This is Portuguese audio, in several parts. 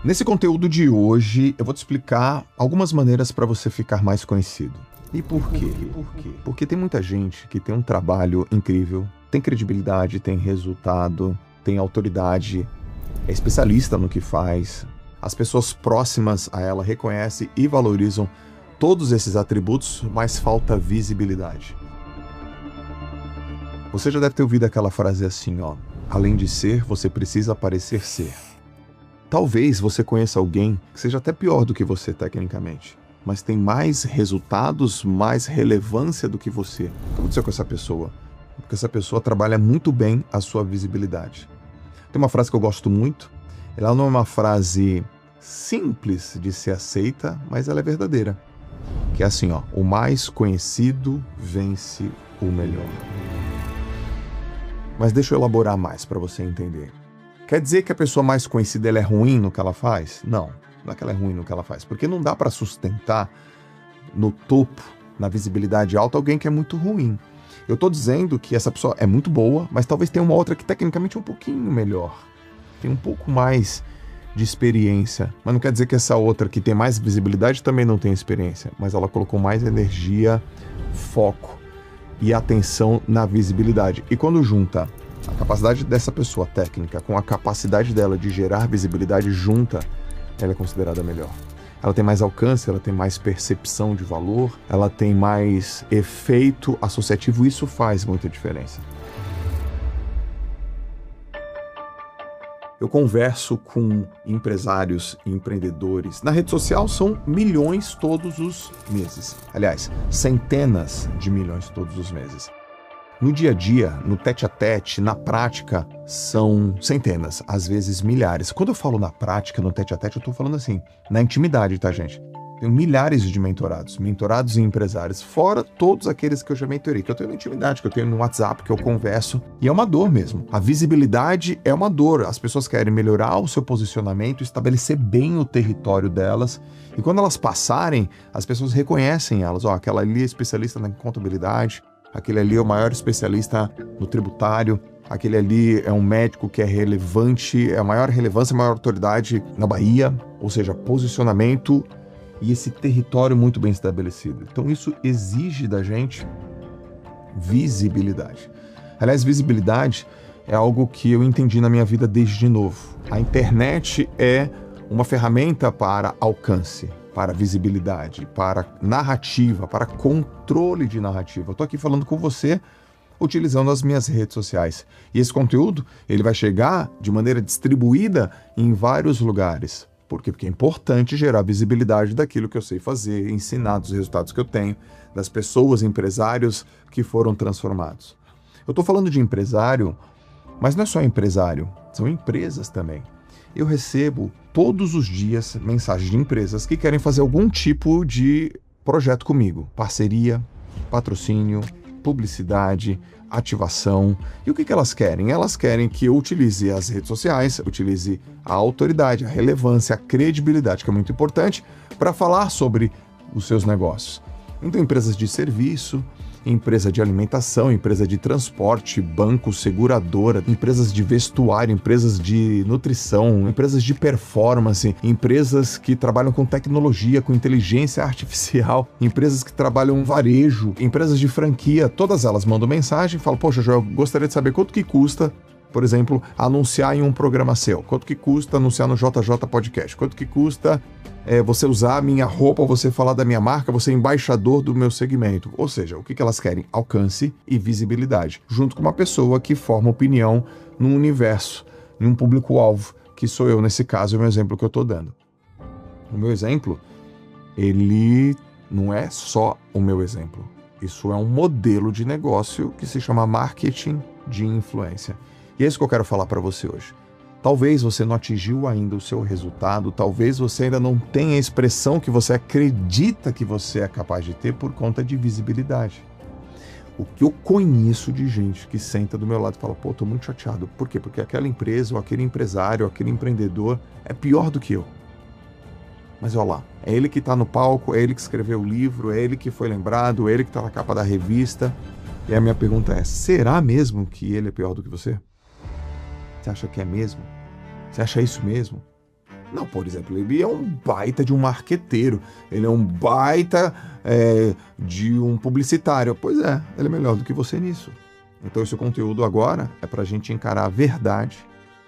Nesse conteúdo de hoje, eu vou te explicar algumas maneiras para você ficar mais conhecido. E por quê? Porque tem muita gente que tem um trabalho incrível, tem credibilidade, tem resultado, tem autoridade, é especialista no que faz. As pessoas próximas a ela reconhecem e valorizam todos esses atributos, mas falta visibilidade. Você já deve ter ouvido aquela frase assim, ó: além de ser, você precisa parecer ser. Talvez você conheça alguém que seja até pior do que você tecnicamente, mas tem mais resultados, mais relevância do que você. O que aconteceu com essa pessoa? Porque essa pessoa trabalha muito bem a sua visibilidade. Tem uma frase que eu gosto muito, ela não é uma frase simples de ser aceita, mas ela é verdadeira. Que é assim, ó: o mais conhecido vence o melhor. Mas deixa eu elaborar mais para você entender. Quer dizer que a pessoa mais conhecida ela é ruim no que ela faz? Não, não é que ela é ruim no que ela faz, porque não dá para sustentar no topo, na visibilidade alta, alguém que é muito ruim. Eu estou dizendo que essa pessoa é muito boa, mas talvez tenha uma outra que tecnicamente é um pouquinho melhor. Tem um pouco mais de experiência, mas não quer dizer que essa outra que tem mais visibilidade também não tem experiência, mas ela colocou mais energia, foco e atenção na visibilidade. E quando junta a capacidade dessa pessoa técnica com a capacidade dela de gerar visibilidade junta, ela é considerada melhor. Ela tem mais alcance, ela tem mais percepção de valor, ela tem mais efeito associativo, isso faz muita diferença. Eu converso com empresários e empreendedores. Na rede social são milhões todos os meses. Aliás, centenas de milhões todos os meses. No dia a dia, no tete-a-tete, na prática, são centenas, às vezes milhares. Quando eu falo na prática, no tete-a-tete, eu estou falando assim, na intimidade, tá, gente? Tenho milhares de mentorados e empresários, fora todos aqueles que eu já mentorei, que eu tenho na intimidade, que eu tenho no WhatsApp, que eu converso, e é uma dor mesmo. A visibilidade é uma dor. As pessoas querem melhorar o seu posicionamento, estabelecer bem o território delas, e quando elas passarem, as pessoas reconhecem elas. Ó, aquela ali é especialista na contabilidade, aquele ali é o maior especialista no tributário, aquele ali é um médico que é relevante, é a maior relevância, a maior autoridade na Bahia, ou seja, posicionamento e esse território muito bem estabelecido. Então isso exige da gente visibilidade. Aliás, visibilidade é algo que eu entendi na minha vida desde novo. A internet é uma ferramenta para alcance, para visibilidade, para narrativa, para controle de narrativa. Eu estou aqui falando com você utilizando as minhas redes sociais. E esse conteúdo ele vai chegar de maneira distribuída em vários lugares. Por quê? Porque é importante gerar visibilidade daquilo que eu sei fazer, ensinar dos resultados que eu tenho, das pessoas, empresários que foram transformados. Eu estou falando de empresário, mas não é só empresário, são empresas também. Eu recebo todos os dias mensagens de empresas que querem fazer algum tipo de projeto comigo. Parceria, patrocínio, publicidade, ativação. E o que elas querem? Elas querem que eu utilize as redes sociais, utilize a autoridade, a relevância, a credibilidade, que é muito importante, para falar sobre os seus negócios. Então, empresas de serviço, empresa de alimentação, empresa de transporte, banco, seguradora, empresas de vestuário, empresas de nutrição, empresas de performance, empresas que trabalham com tecnologia, com inteligência artificial, empresas que trabalham varejo, empresas de franquia, todas elas mandam mensagem e falam: poxa, Joel, eu gostaria de saber quanto que custa, por exemplo, anunciar em um programa seu, quanto que custa anunciar no JJ Podcast, quanto que custa você usar a minha roupa, você falar da minha marca, você é embaixador do meu segmento. Ou seja, o que elas querem? Alcance e visibilidade, junto com uma pessoa que forma opinião num universo, em um público-alvo, que sou eu nesse caso, é o meu exemplo que eu estou dando. O meu exemplo, ele não é só o meu exemplo. Isso é um modelo de negócio que se chama marketing de influência. E é isso que eu quero falar para você hoje. Talvez você não atingiu ainda o seu resultado, talvez você ainda não tenha a expressão que você acredita que você é capaz de ter por conta de visibilidade. O que eu conheço de gente que senta do meu lado e fala: pô, tô muito chateado. Por quê? Porque aquela empresa, ou aquele empresário, ou aquele empreendedor é pior do que eu. Mas olha lá, é ele que está no palco, é ele que escreveu o livro, é ele que foi lembrado, é ele que está na capa da revista. E a minha pergunta é: será mesmo que ele é pior do que você? Você acha que é mesmo? Você acha isso mesmo? Não, por exemplo, ele é um baita de um marqueteiro, ele é um baita de um publicitário. Pois é, ele é melhor do que você nisso. Então esse conteúdo agora é para a gente encarar a verdade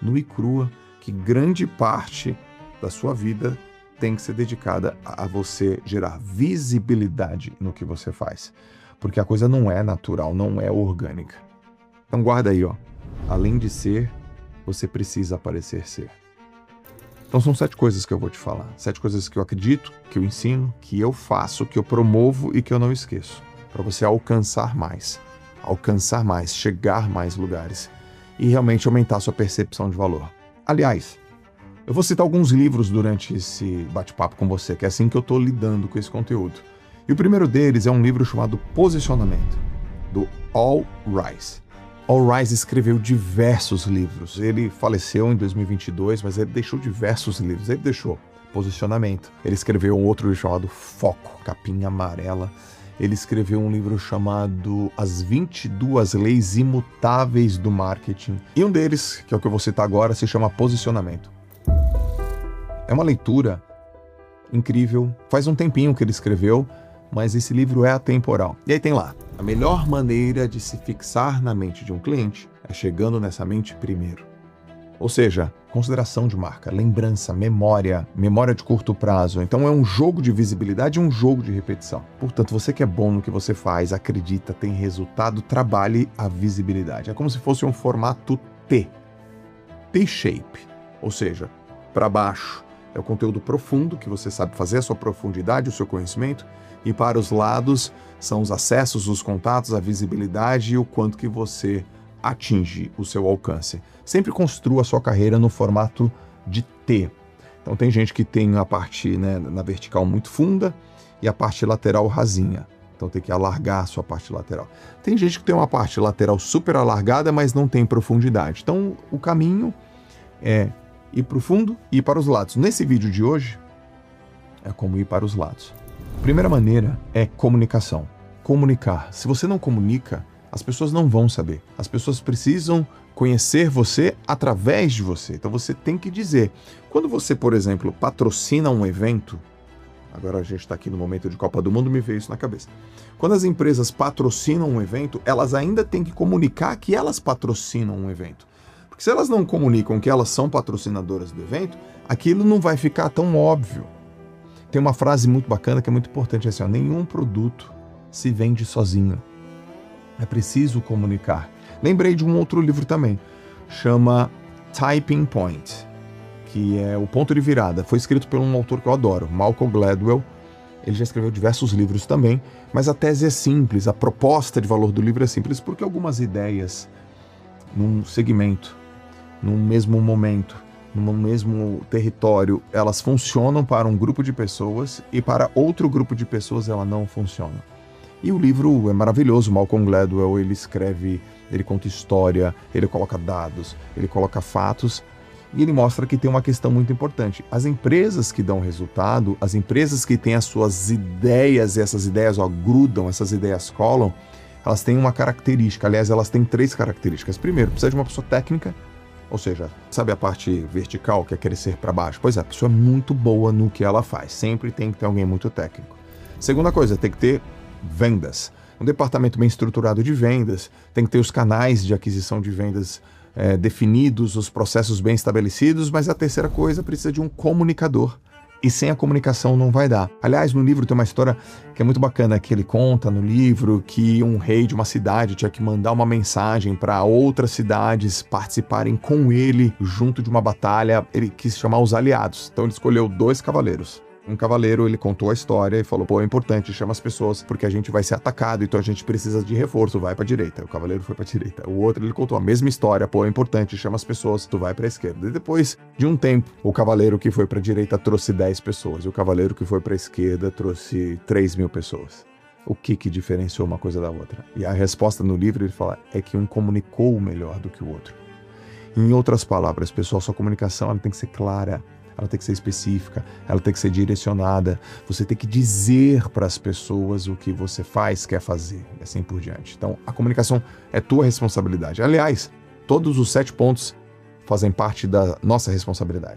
nua e crua, que grande parte da sua vida tem que ser dedicada a você gerar visibilidade no que você faz. Porque a coisa não é natural, não é orgânica. Então guarda aí, ó. Além de ser, você precisa parecer ser. Então são 7 coisas que eu vou te falar. 7 coisas que eu acredito, que eu ensino, que eu faço, que eu promovo e que eu não esqueço. Para você alcançar mais, chegar mais lugares e realmente aumentar a sua percepção de valor. Aliás, eu vou citar alguns livros durante esse bate-papo com você, que é assim que eu estou lidando com esse conteúdo. E o primeiro deles é um livro chamado Posicionamento, do Al Ries. Al Ries escreveu diversos livros. Ele faleceu em 2022, mas ele deixou diversos livros. Ele deixou Posicionamento. Ele escreveu um outro livro chamado Foco, capinha amarela. Ele escreveu um livro chamado As 22 Leis Imutáveis do Marketing. E um deles, que é o que eu vou citar agora, se chama Posicionamento. É uma leitura incrível. Faz um tempinho que ele escreveu, mas esse livro é atemporal. E aí tem lá: a melhor maneira de se fixar na mente de um cliente é chegando nessa mente primeiro. Ou seja, consideração de marca, lembrança, memória de curto prazo. Então é um jogo de visibilidade e um jogo de repetição. Portanto, você que é bom no que você faz, acredita, tem resultado, trabalhe a visibilidade. É como se fosse um formato T. T-shape. Ou seja, para baixo é o conteúdo profundo, que você sabe fazer, a sua profundidade, o seu conhecimento. E para os lados são os acessos, os contatos, a visibilidade e o quanto que você atinge o seu alcance. Sempre construa a sua carreira no formato de T. Então tem gente que tem a parte, na vertical muito funda e a parte lateral rasinha. Então tem que alargar a sua parte lateral. Tem gente que tem uma parte lateral super alargada, mas não tem profundidade. Então o caminho é ir para o fundo e ir para os lados. Nesse vídeo de hoje é como ir para os lados. A primeira maneira é comunicação. Comunicar. Se você não comunica, as pessoas não vão saber. As pessoas precisam conhecer você através de você. Então você tem que dizer. Quando você, por exemplo, patrocina um evento, agora a gente está aqui no momento de Copa do Mundo, me veio isso na cabeça. Quando as empresas patrocinam um evento, elas ainda têm que comunicar que elas patrocinam um evento. Porque se elas não comunicam que elas são patrocinadoras do evento, aquilo não vai ficar tão óbvio. Tem uma frase muito bacana que é muito importante, assim, ó: nenhum produto se vende sozinho. É preciso comunicar. Lembrei de um outro livro também, chama Tipping Point, que é o ponto de virada. Foi escrito por um autor que eu adoro, Malcolm Gladwell. Ele já escreveu diversos livros também, mas a tese é simples, a proposta de valor do livro é simples, porque algumas ideias num segmento, num mesmo momento, num mesmo território, elas funcionam para um grupo de pessoas e para outro grupo de pessoas ela não funciona. E o livro é maravilhoso. Malcolm Gladwell, ele escreve, ele conta história, ele coloca dados, ele coloca fatos e ele mostra que tem uma questão muito importante. As empresas que dão resultado, as empresas que têm as suas ideias e essas ideias grudam, essas ideias colam, elas têm uma característica. Aliás, elas têm 3 características. Primeiro, precisa de uma pessoa técnica. Ou seja, sabe a parte vertical que é crescer para baixo? Pois é, a pessoa é muito boa no que ela faz. Sempre tem que ter alguém muito técnico. Segunda coisa, tem que ter vendas. Um departamento bem estruturado de vendas, tem que ter os canais de aquisição de vendas definidos, os processos bem estabelecidos, mas a terceira coisa, precisa de um comunicador. E sem a comunicação não vai dar. Aliás, no livro tem uma história que é muito bacana, que ele conta no livro que um rei de uma cidade tinha que mandar uma mensagem para outras cidades participarem com ele junto de uma batalha. Ele quis chamar os aliados. Então ele escolheu 2 cavaleiros. Um cavaleiro, ele contou a história e falou: pô, é importante, chama as pessoas, porque a gente vai ser atacado, então a gente precisa de reforço, vai pra direita. O cavaleiro foi pra direita. O outro, ele contou a mesma história: pô, é importante, chama as pessoas, tu vai pra esquerda. E depois de um tempo, o cavaleiro que foi pra direita trouxe 10 pessoas, e o cavaleiro que foi pra esquerda trouxe 3.000 pessoas. O que diferenciou uma coisa da outra? E a resposta no livro, ele fala, é que um comunicou melhor do que o outro. Em outras palavras, pessoal, sua comunicação ela tem que ser clara, ela tem que ser específica, ela tem que ser direcionada. Você tem que dizer para as pessoas o que você faz, quer fazer, e assim por diante. Então, a comunicação é tua responsabilidade. Aliás, todos os 7 pontos fazem parte da nossa responsabilidade.